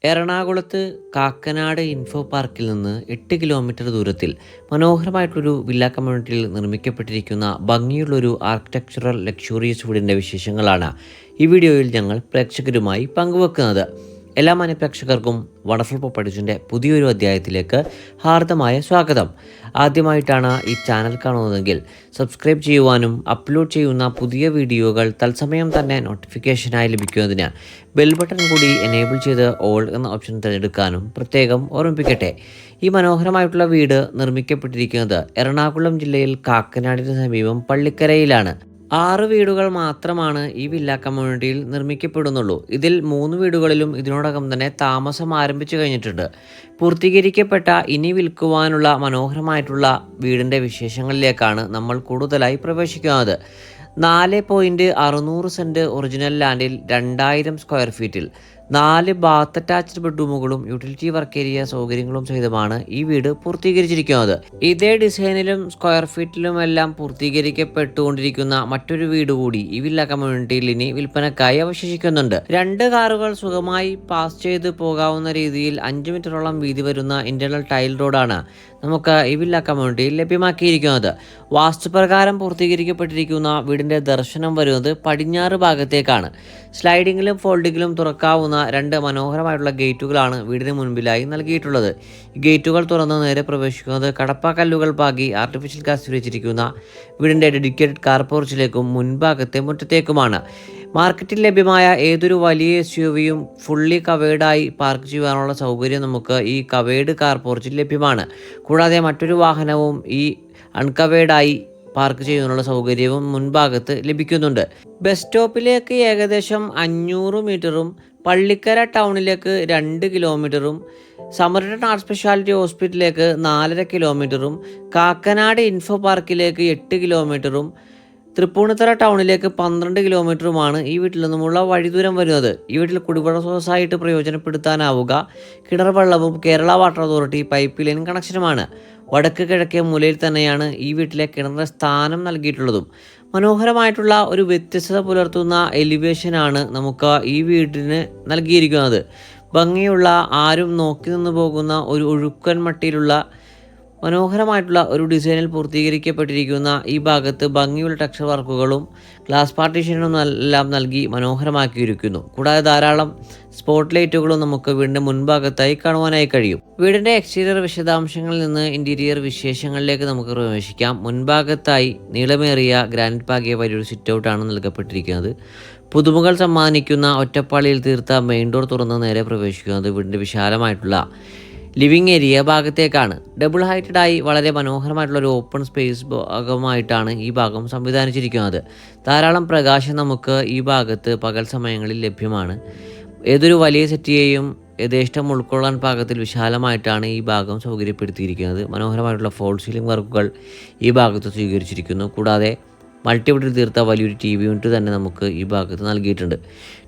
എറണാകുളത്ത് കാക്കനാട് ഇൻഫോ പാർക്കിൽ നിന്ന് 8 കിലോമീറ്റർ ദൂരത്തിൽ മനോഹരമായിട്ടൊരു വില്ല കമ്മ്യൂണിറ്റിയിൽ നിർമ്മിക്കപ്പെട്ടിരിക്കുന്ന ഭംഗിയുള്ളൊരു ആർക്കിടെക്ചറൽ ലക്ഷൂറിയസ് വീടിൻ്റെ വിശേഷങ്ങളാണ് ഈ വീഡിയോയിൽ ഞങ്ങൾ പ്രേക്ഷകരുമായി പങ്കുവെക്കുന്നത്. എല്ലാ മാന്യപ്രേക്ഷകർക്കും വണ്ടർഫുൾ പ്രോപ്പർട്ടീസിൻ്റെ പുതിയൊരു അധ്യായത്തിലേക്ക് ഹാർദമായ സ്വാഗതം. ആദ്യമായിട്ടാണ് ഈ ചാനൽ കാണുന്നതെങ്കിൽ സബ്സ്ക്രൈബ് ചെയ്യുവാനും അപ്ലോഡ് ചെയ്യുന്ന പുതിയ വീഡിയോകൾ തത്സമയം തന്നെ നോട്ടിഫിക്കേഷനായി ലഭിക്കുന്നതിന് ബെൽ ബട്ടൺ കൂടി എനേബിൾ ചെയ്ത് ഓൾ എന്ന ഓപ്ഷൻ തിരഞ്ഞെടുക്കാനും പ്രത്യേകം ഓർമ്മിപ്പിക്കട്ടെ. ഈ മനോഹരമായിട്ടുള്ള വീട് നിർമ്മിക്കപ്പെട്ടിരിക്കുന്നത് എറണാകുളം ജില്ലയിൽ കാക്കനാടിന് സമീപം പള്ളിക്കരയിലാണ്. 6 വീടുകൾ മാത്രമാണ് ഈ വില്ല കമ്മ്യൂണിറ്റിയിൽ നിർമ്മിക്കപ്പെടുന്നുള്ളൂ. ഇതിൽ 3 വീടുകളിലും ഇതിനോടകം തന്നെ താമസം ആരംഭിച്ചു കഴിഞ്ഞിട്ടുണ്ട്. പൂർത്തീകരിക്കപ്പെട്ട ഇനി വിൽക്കുവാനുള്ള മനോഹരമായിട്ടുള്ള വീടിൻ്റെ വിശേഷങ്ങളിലേക്കാണ് നമ്മൾ കൂടുതലായി പ്രവേശിക്കുന്നത്. 4.600 സെൻറ്റ് ഒറിജിനൽ ലാൻഡിൽ 2000 സ്ക്വയർ ഫീറ്റിൽ 4 ബാത്ത് അറ്റാച്ച്ഡ് ബെഡ്റൂമുകളും യൂട്ടിലിറ്റി വർക്ക് ഏരിയ സൗകര്യങ്ങളും സഹിതമാണ് ഈ വീട് പൂർത്തീകരിച്ചിരിക്കുന്നത്. ഇതേ ഡിസൈനിലും സ്ക്വയർ ഫീറ്റിലുമെല്ലാം പൂർത്തീകരിക്കപ്പെട്ടുകൊണ്ടിരിക്കുന്ന മറ്റൊരു വീട് കൂടി ഈ വില്ല കമ്മ്യൂണിറ്റിയിൽ ഇനി വിൽപ്പനക്കായി അവശേഷിക്കുന്നുണ്ട്. 2 കാറുകൾ സുഖമായി പാസ് ചെയ്ത് പോകാവുന്ന രീതിയിൽ 5 മീറ്ററോളം വീതി വരുന്ന ഇന്റർണൽ ടൈൽ റോഡാണ് നമുക്ക് ഈ വില്ല കമ്മ്യൂണിറ്റിയിൽ ലഭ്യമാക്കിയിരിക്കുന്നത്. വാസ്തുപ്രകാരം പൂർത്തീകരിക്കപ്പെട്ടിരിക്കുന്ന വീടിൻ്റെ ദർശനം വരുന്നത് പടിഞ്ഞാറ് ഭാഗത്തേക്കാണ്. സ്ലൈഡിങ്ങിലും ഫോൾഡിങ്ങിലും തുറക്കാവുന്ന 2 മനോഹരമായിട്ടുള്ള ഗേറ്റുകളാണ് വീടിന് മുൻപിലായി നൽകിയിട്ടുള്ളത്. ഗേറ്റുകൾ തുറന്ന് നേരെ പ്രവേശിക്കുന്നത് കടപ്പ കല്ലുകൾ പാകി ആർട്ടിഫിഷ്യൽ ഗ്രാസ് വിരിച്ചിരിക്കുന്ന വീടിൻ്റെ ഡെഡിക്കേറ്റഡ് കാർ പോർച്ചിലേക്കും മുൻഭാഗത്തെ മുറ്റത്തേക്കുമാണ്. മാർക്കറ്റിൽ ലഭ്യമായ ഏതൊരു വലിയ SUVയും ഫുള്ളി കവേർഡായി പാർക്ക് ചെയ്യാനുള്ള സൗകര്യം നമുക്ക് ഈ കവേർഡ് കാർ പോർച്ചിൽ ലഭ്യമാണ്. കൂടാതെ മറ്റൊരു വാഹനവും ഈ അൺകവേർഡായി പാർക്ക് ചെയ്യുന്നതിനുള്ള സൗകര്യവും മുൻഭാഗത്ത് ലഭിക്കുന്നുണ്ട്. ബസ് സ്റ്റോപ്പിലേക്ക് ഏകദേശം 500 മീറ്ററും പള്ളിക്കര ടൗണിലേക്ക് 2 കിലോമീറ്ററും സമർട്ടൺ ആർട്ട് സ്പെഷ്യാലിറ്റി ഹോസ്പിറ്റലിലേക്ക് 4.5 കിലോമീറ്ററും കാക്കനാട് ഇൻഫോ പാർക്കിലേക്ക് 8 കിലോമീറ്ററും തൃപ്പൂണിത്തുറ ടൗണിലേക്ക് 12 കിലോമീറ്ററുമാണ് ഈ വീട്ടിൽ നിന്നുമുള്ള വഴിദൂരം വരുന്നത്. ഈ വീട്ടിൽ കുടിവെള്ള സ്രോതസ്സായിട്ട് പ്രയോജനപ്പെടുത്താനാവുക കിണർ വെള്ളവും Kerala water authority pipe line കണക്ഷനുമാണ്. വടക്ക് കിഴക്കേ മൂലയിൽ തന്നെയാണ് ഈ വീട്ടിലെ കിണറിന് സ്ഥാനം നൽകിയിട്ടുള്ളതും. മനോഹരമായിട്ടുള്ള ഒരു വ്യത്യസ്തത പുലർത്തുന്ന എലിവേഷനാണ് നമുക്ക് ഈ വീടിന് നൽകിയിരിക്കുന്നത്. ഭംഗിയുള്ള ആരും നോക്കി നിന്ന് പോകുന്ന ഒരു ഒഴുക്കൻ മട്ടിയിലുള്ള മനോഹരമായിട്ടുള്ള ഒരു ഡിസൈനിൽ പൂർത്തീകരിക്കപ്പെട്ടിരിക്കുന്ന ഈ ഭാഗത്ത് ഭംഗിയുള്ള ടെക്സ്ചർ വർക്കുകളും ഗ്ലാസ് പാർട്ടീഷനും എല്ലാം നൽകി മനോഹരമാക്കിയിരിക്കുന്നു. കൂടാതെ ധാരാളം സ്പോട്ട് ലൈറ്റുകളും നമുക്ക് വീടിൻ്റെ മുൻഭാഗത്തായി കാണുവാനായി കഴിയും. വീടിൻ്റെ എക്സ്റ്റീരിയർ വിശദാംശങ്ങളിൽ നിന്ന് ഇൻറ്റീരിയർ വിശേഷങ്ങളിലേക്ക് നമുക്ക് പ്രവേശിക്കാം. മുൻഭാഗത്തായി നീളമേറിയ ഗ്രാനൈറ്റ് പാകിയ വലിയൊരു സിറ്റ് ഔട്ടാണ് നൽകപ്പെട്ടിരിക്കുന്നത്. പുതുമകൾ സമ്മാനിക്കുന്ന ഒറ്റപ്പാളിയിൽ തീർത്ത മെയിൻ ഡോർ തുറന്ന് നേരെ പ്രവേശിക്കുന്നത് വീടിൻ്റെ വിശാലമായിട്ടുള്ള ലിവിങ് ഏരിയ ഭാഗത്തേക്കാണ്. ഡബിൾ ഹൈറ്റഡായി വളരെ മനോഹരമായിട്ടുള്ള ഒരു ഓപ്പൺ സ്പേസ് ഭാഗമായിട്ടാണ് ഈ ഭാഗം സംവിധാനിച്ചിരിക്കുന്നത്. ധാരാളം പ്രകാശം നമുക്ക് ഈ ഭാഗത്ത് പകൽ സമയങ്ങളിൽ ലഭ്യമാണ്. ഏതൊരു വലിയ സെറ്റിയെയും യഥേഷ്ടം ഉൾക്കൊള്ളാൻ പാകത്തിൽ വിശാലമായിട്ടാണ് ഈ ഭാഗം സൗകര്യപ്പെടുത്തിയിരിക്കുന്നത്. മനോഹരമായിട്ടുള്ള ഫോൾ സീലിംഗ് വർക്കുകൾ ഈ ഭാഗത്ത് സ്വീകരിച്ചിരിക്കുന്നു. കൂടാതെ മൾട്ടിവുഡിൽ തീർത്ത വലിയൊരു TV യൂണിറ്റ് തന്നെ നമുക്ക് ഈ ഭാഗത്ത് നൽകിയിട്ടുണ്ട്.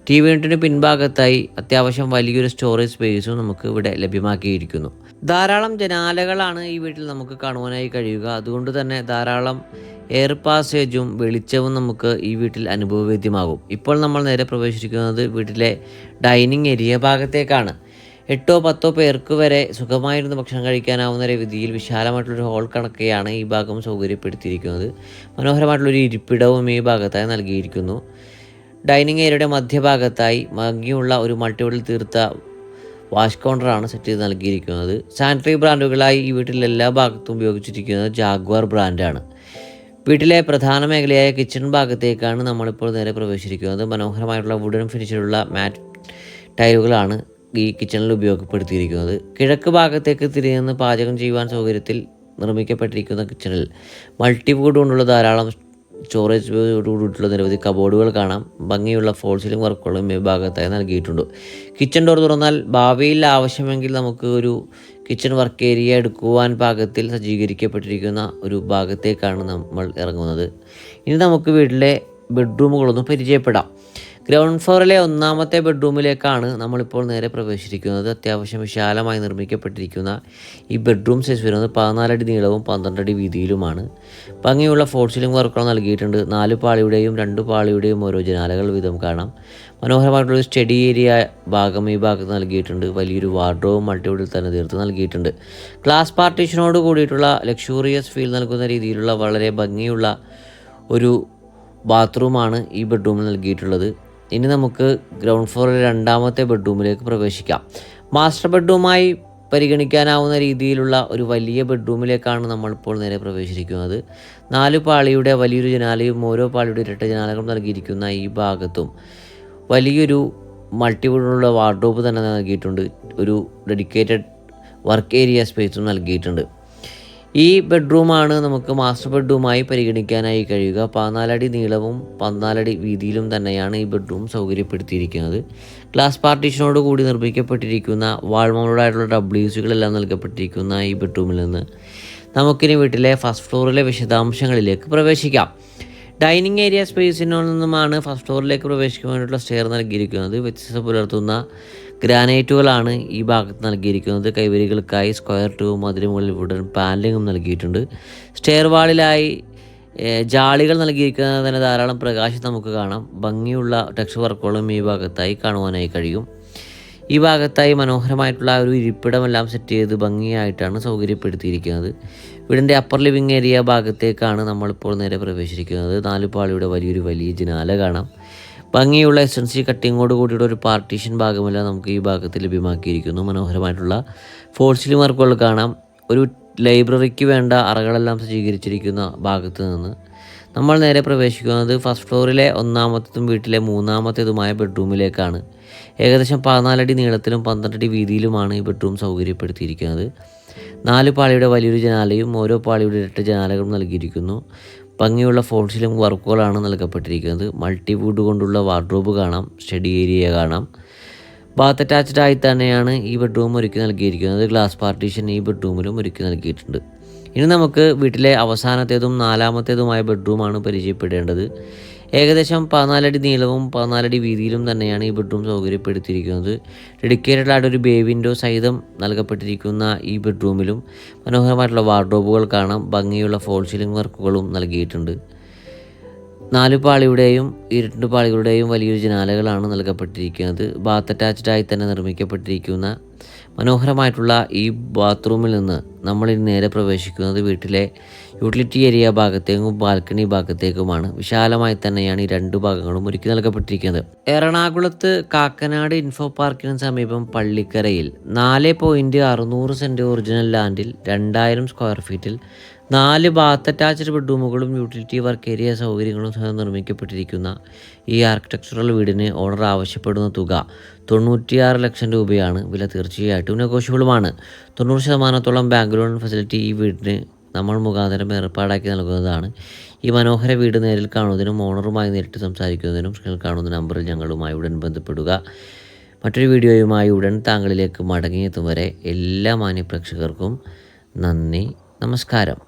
TV യൂണിറ്റിന് പിൻഭാഗത്തായി അത്യാവശ്യം വലിയൊരു സ്റ്റോറേജ് സ്പേസും നമുക്ക് ഇവിടെ ലഭ്യമാക്കിയിരിക്കുന്നു. ധാരാളം ജനാലകളാണ് ഈ വീട്ടിൽ നമുക്ക് കാണുവാനായി കഴിയുക. അതുകൊണ്ട് തന്നെ ധാരാളം എയർ പാസേജും വെളിച്ചവും നമുക്ക് ഈ വീട്ടിൽ അനുഭവവേദ്യമാകും. ഇപ്പോൾ നമ്മൾ നേരെ പ്രവേശിക്കുന്നത് വീട്ടിലെ ഡൈനിങ് ഏരിയ ഭാഗത്തേക്കാണ്. 8-10 പേർക്ക് വരെ സുഖമായിരുന്ന് ഭക്ഷണം കഴിക്കാനാവുന്ന രീതിയിൽ വിശാലമായിട്ടുള്ളൊരു ഹോൾ കണക്കെയാണ് ഈ ഭാഗം സൗകര്യപ്പെടുത്തിയിരിക്കുന്നത്. മനോഹരമായിട്ടുള്ളൊരു ഇരിപ്പിടവും ഈ ഭാഗത്തായി നൽകിയിരിക്കുന്നു. ഡൈനിങ് ഏരിയയുടെ മധ്യഭാഗത്തായി ഭംഗിയുള്ള ഒരു മൾട്ടിവുഡിൽ തീർത്ത വാഷ് കൗണ്ടറാണ് സെറ്റ് ചെയ്ത് നൽകിയിരിക്കുന്നത്. സാനിറ്ററി ബ്രാൻഡുകളായി ഈ വീട്ടിൽ എല്ലാ ഭാഗത്തും ഉപയോഗിച്ചിരിക്കുന്നത് ജാഗ്വാർ ബ്രാൻഡാണ്. വീട്ടിലെ പ്രധാന മേഖലയായ കിച്ചൺ ഭാഗത്തേക്കാണ് നമ്മളിപ്പോൾ നേരെ പ്രവേശിച്ചിരിക്കുന്നത്. മനോഹരമായിട്ടുള്ള വുഡൻ ഫിനിഷിലുള്ള മാറ്റ് ടൈലുകളാണ് ഈ കിച്ചണിൽ ഉപയോഗപ്പെടുത്തിയിരിക്കുന്നത്. കിഴക്ക് ഭാഗത്തേക്ക് തിരിഞ്ഞ് പാചകം ചെയ്യുവാൻ സൗകര്യത്തിൽ നിർമ്മിക്കപ്പെട്ടിരിക്കുന്ന കിച്ചണിൽ മൾട്ടിവുഡ് കൊണ്ടുള്ള ധാരാളം സ്റ്റോറേജ് കൂടിയിട്ടുള്ള നിരവധി കബോർഡുകൾ കാണാം. ഭംഗിയുള്ള ഫോൾ സീലിംഗ് വർക്കുകളും ഈ ഭാഗത്തായി നൽകിയിട്ടുണ്ട്. കിച്ചൺ ഡോർ തുറന്നാൽ ഭാവിയിൽ ആവശ്യമെങ്കിൽ നമുക്ക് ഒരു കിച്ചൺ വർക്ക് ഏരിയ എടുക്കുവാൻ പാകത്തിൽ സജ്ജീകരിക്കപ്പെട്ടിരിക്കുന്ന ഒരു ഭാഗത്തേക്കാണ് നമ്മൾ ഇറങ്ങുന്നത്. ഇനി നമുക്ക് വീട്ടിലെ ബെഡ്റൂമുകളൊന്ന് പരിചയപ്പെടാം. ഗ്രൗണ്ട് ഫ്ലോറിലെ ഒന്നാമത്തെ ബെഡ്റൂമിലേക്കാണ് നമ്മളിപ്പോൾ നേരെ പ്രവേശിച്ചിരിക്കുന്നത്. അത്യാവശ്യം വിശാലമായി നിർമ്മിക്കപ്പെട്ടിരിക്കുന്ന ഈ ബെഡ്റൂം സൈസ് വരുന്നത് 14 അടി നീളവും 12 അടി വീതിയിലുമാണ്. ഭംഗിയുള്ള ഫോൾ സീലിംഗ് വർക്കുകൾ നൽകിയിട്ടുണ്ട്. 4 പാളിയുടെയും 2 പാളിയുടെയും ഓരോ ജനാലകൾ വീതം കാണാം. മനോഹരമായിട്ടുള്ളൊരു സ്റ്റഡി ഏരിയ ഭാഗം ഈ ഭാഗത്ത് നൽകിയിട്ടുണ്ട്. വലിയൊരു വാർഡ്രോബും മൾട്ടിവുഡിൽ തന്നെ തീർത്ത് നൽകിയിട്ടുണ്ട്. ഗ്ലാസ് പാർട്ടീഷനോട് കൂടിയിട്ടുള്ള ലക്ഷൂറിയസ് ഫീൽ നൽകുന്ന രീതിയിലുള്ള വളരെ ഭംഗിയുള്ള ഒരു ബാത്റൂമാണ് ഈ ബെഡ്റൂമിൽ നൽകിയിട്ടുള്ളത്. ഇനി നമുക്ക് ഗ്രൗണ്ട് ഫ്ലോറിലെ രണ്ടാമത്തെ ബെഡ്റൂമിലേക്ക് പ്രവേശിക്കാം. മാസ്റ്റർ ബെഡ്റൂമായി പരിഗണിക്കാനാവുന്ന രീതിയിലുള്ള ഒരു വലിയ ബെഡ്റൂമിലേക്കാണ് നമ്മളിപ്പോൾ നേരെ പ്രവേശിച്ചിരിക്കുന്നത്. 4 പാളിയുടെ വലിയൊരു ജനാലയും ഓരോ പാളിയുടെ ഇരട്ട ജനാലകളും നൽകിയിരിക്കുന്ന ഈ ഭാഗത്തും വലിയൊരു മൾട്ടിവുഡിലുള്ള വാർഡ്രോബ് തന്നെ നൽകിയിട്ടുണ്ട്. ഒരു ഡെഡിക്കേറ്റഡ് വർക്ക് ഏരിയ സ്പേസും നൽകിയിട്ടുണ്ട്. ഈ ബെഡ്റൂമാണ് നമുക്ക് മാസ്റ്റർ ബെഡ്റൂമായി പരിഗണിക്കാനായി കഴിയുക. 14 അടി നീളവും 14 അടി വീതിയിലും തന്നെയാണ് ഈ ബെഡ്റൂം സൗകര്യപ്പെടുത്തിയിരിക്കുന്നത്. ഗ്ലാസ് പാർട്ടീഷനോട് കൂടി നിർമ്മിക്കപ്പെട്ടിരിക്കുന്ന വാൾ മൗണ്ടഡായിട്ടുള്ള ഡബ്ല്യൂസുകളെല്ലാം നൽകപ്പെട്ടിരിക്കുന്ന ഈ ബെഡ്റൂമിൽ നിന്ന് നമുക്കിനി വീട്ടിലെ ഫസ്റ്റ് ഫ്ലോറിലെ വിശദാംശങ്ങളിലേക്ക് പ്രവേശിക്കാം. ഡൈനിങ് ഏരിയ സ്പേസിൽ നിന്നുമാണ് ഫസ്റ്റ് ഫ്ലോറിലേക്ക് പ്രവേശിക്കാൻ വേണ്ടിയിട്ടുള്ള സ്റ്റെയർ നൽകിയിരിക്കുന്നത്. വ്യത്യസ്തത പുലർത്തുന്ന ഗ്രാനൈറ്റുകളാണ് ഈ ഭാഗത്ത് നൽകിയിരിക്കുന്നത്. കൈവരികൾക്കായി സ്ക്വയർ ട്യൂബും അതിന് മുകളിൽ വുഡൻ പാനലിങ്ങും നൽകിയിട്ടുണ്ട്. സ്റ്റെയർ വാളിലായി ജാളികൾ നൽകിയിരിക്കുന്നത് തന്നെ ധാരാളം പ്രകാശം നമുക്ക് കാണാം. ഭംഗിയുള്ള ടെക്സ്റ്റ് വർക്കുകളും ഈ ഭാഗത്തായി കാണുവാനായി കഴിയും. ഈ ഭാഗത്തായി മനോഹരമായിട്ടുള്ള ഒരു ഇരിപ്പിടമെല്ലാം സെറ്റ് ചെയ്ത് ഭംഗിയായിട്ടാണ് സൗകര്യപ്പെടുത്തിയിരിക്കുന്നത്. വീടിൻ്റെ അപ്പർ ലിവിങ് ഏരിയ ഭാഗത്തേക്കാണ് നമ്മളിപ്പോൾ നേരെ പ്രവേശിച്ചിരിക്കുന്നത്. 4 പാളിയുടെ വലിയ ജനാല കാണാം. ഭംഗിയുള്ള SNC കട്ടിങ്ങോട് കൂടിയുള്ള ഒരു പാർട്ടീഷൻ ഭാഗമെല്ലാം നമുക്ക് ഈ ഭാഗത്ത് ലഭ്യമാക്കിയിരിക്കുന്നു. മനോഹരമായിട്ടുള്ള ഫോൾ സീലിംഗ് വർക്കുകൾ കാണാം. ഒരു ലൈബ്രറിക്ക് വേണ്ട അറകളെല്ലാം സജ്ജീകരിച്ചിരിക്കുന്ന ഭാഗത്ത് നിന്ന് നമ്മൾ നേരെ പ്രവേശിക്കുന്നത് ഫസ്റ്റ് ഫ്ലോറിലെ ഒന്നാമത്തേതും വീട്ടിലെ മൂന്നാമത്തേതുമായ ബെഡ്റൂമിലേക്കാണ്. ഏകദേശം 14 അടി നീളത്തിലും 12 അടി വീതിയിലുമാണ് ഈ ബെഡ്റൂം സൗകര്യപ്പെടുത്തിയിരിക്കുന്നത്. 4 പാളിയുടെ വലിയൊരു ജനാലയും ഓരോ പാളിയുടെ ഇരട്ട ജനാലകളും നൽകിയിരിക്കുന്നു. ഭംഗിയുള്ള ഫോൾ സീലിംഗ് വർക്കുകളാണ് നൽകപ്പെട്ടിരിക്കുന്നത്. മൾട്ടിവുഡ് കൊണ്ടുള്ള വാർഡ്രോബ് കാണാം. സ്റ്റഡി ഏരിയ കാണാം. ബാത്ത് അറ്റാച്ച്ഡ് ആയി തന്നെയാണ് ഈ ബെഡ്റൂം ഒരുക്കി നൽകിയിരിക്കുന്നത്. ഗ്ലാസ് പാർട്ടീഷൻ ഈ ബെഡ്റൂമിലും ഒരുക്കി നൽകിയിട്ടുണ്ട്. ഇനി നമുക്ക് വീട്ടിലെ അവസാനത്തേതും 4മത്തേതുമായ ബെഡ്റൂമാണ് പരിചയപ്പെടേണ്ടത്. ഏകദേശം 14 അടി നീളവും 14 അടി വീതിയിലും തന്നെയാണ് ഈ ബെഡ്റൂം സൗകര്യപ്പെടുത്തിയിരിക്കുന്നത്. ഡെഡിക്കേറ്റഡ് ആയിട്ടൊരു ബേ വിൻഡോ സഹിതം നൽകപ്പെട്ടിരിക്കുന്ന ഈ ബെഡ്റൂമിലും മനോഹരമായിട്ടുള്ള വാർഡ്രോബുകൾ കാണാം. ഭംഗിയുള്ള ഫോൾ സീലിംഗ് വർക്കുകളും നൽകിയിട്ടുണ്ട്. 4 പാളിയുടെയും 2 പാളികളുടെയും വലിയൊരു ജനാലകളാണ് നൽകപ്പെട്ടിരിക്കുന്നത്. ബാത്ത് അറ്റാച്ച്ഡ് ആയി തന്നെ നിർമ്മിക്കപ്പെട്ടിരിക്കുന്ന മനോഹരമായിട്ടുള്ള ഈ ബാത്റൂമിൽ നിന്ന് നമ്മളിനി നേരെ പ്രവേശിക്കുന്നത് വീട്ടിലെ യൂട്ടിലിറ്റി ഏരിയ ഭാഗത്തേക്കും ബാൽക്കണി ഭാഗത്തേക്കുമാണ്. വിശാലമായി തന്നെയാണ് ഈ 2 ഭാഗങ്ങളും ഒരുക്കി നൽകപ്പെട്ടിരിക്കുന്നത്. എറണാകുളത്ത് കാക്കനാട് ഇൻഫോ പാർക്കിന് സമീപം പള്ളിക്കരയിൽ 4.600 സെൻറ്റ് ഒറിജിനൽ ലാൻഡിൽ 2000 സ്ക്വയർ ഫീറ്റിൽ 4 ബാത്ത് അറ്റാച്ച്ഡ് ബെഡ്റൂമുകളും യൂട്ടിലിറ്റി വർക്ക് ഏരിയ സൗകര്യങ്ങളും സഹിതം നിർമ്മിക്കപ്പെട്ടിരിക്കുന്ന ഈ ആർക്കിടെക്ചറൽ വീടിന് ഓണർ ആവശ്യപ്പെടുന്ന തുക 96 ലക്ഷം രൂപയാണ്. വില തീർച്ചയായിട്ടും നെഗോഷ്യബിളുമാണ്. 90% ബാങ്ക് ലോൺ ഫെസിലിറ്റി ഈ വീടിന് നമ്മൾ മുഖാന്തരം ഏർപ്പാടാക്കി നൽകുന്നതാണ്. ഈ മനോഹര വീട് നേരിൽ കാണുന്നതിനും ഓണറുമായി നേരിട്ട് സംസാരിക്കുന്നതിനും സ്ക്രീനിൽ കാണുന്ന നമ്പറിൽ ഞങ്ങളുമായി ഉടൻ ബന്ധപ്പെടുക. മറ്റൊരു വീഡിയോയുമായി ഉടൻ താങ്കളിലേക്ക് മടങ്ങിയെത്തും വരെ എല്ലാ മാന്യ പ്രേക്ഷകർക്കും നന്ദി, നമസ്കാരം.